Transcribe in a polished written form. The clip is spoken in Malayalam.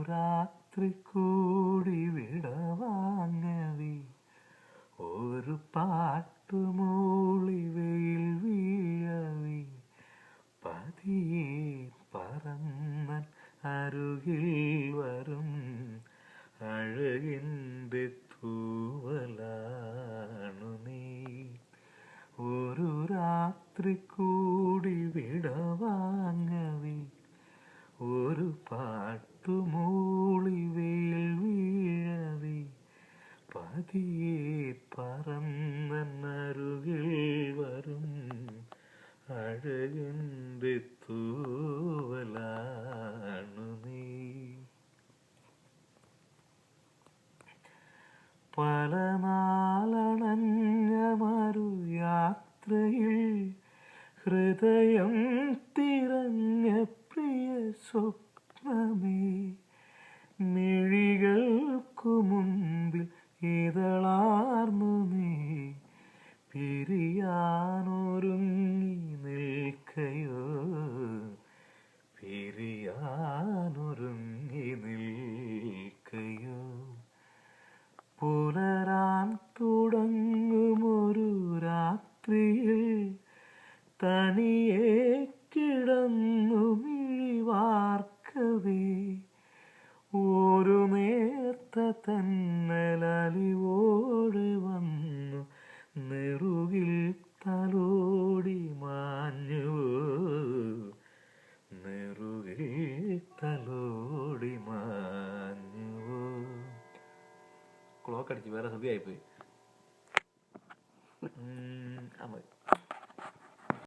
രാത്രി കൂടി വിടവാങ്ങവേ ഒരു പാട്ടുമൂളി വെയിൽ വീഴവേ പതിയെ പറന്നൻ അരുകിൽ വരും അഴകിൻ്റെ തൂവലാണു നീ. ഒരു രാത്രി കൂടി വിടവാങ്ങവേ ഒരു പാട്ടുമൂളി വെയിൽ വീഴവേ പതിയെ പറന്നരുകിൽ വരും അഴകിൻ്റെ തൂവലാണു നീ. പല നാളണഞ്ഞ മറു യാത്രയിൽ ഹൃദയം തിരഞ്ഞ പ്രിയ സ്വപ്നമേ മിഴികൾക്കു മുൻപിൽ ഇതളാർന്നു നീ പിരിയാനൊരുങ്ങി നിൽക്കയോ പിരിയാനൊരുങ്ങി നിൽക്കയോ. പുലരാൻ തുടങ്ങുമൊരു രാത്രിയിൽ തനിയെ കിടന്നു മിഴിവാർക്കവേ ഒരു നേർത്ത തന്നലലിവോടെ വന്നു നെറുകിൽ തലോടി മാഞ്ഞുവോ നെറുകിൽ തലോടി മാഞ്ഞുവോ. ക്ലോക്ക് അടിച്ച് വേറെ സമയമായിപ്പോയി.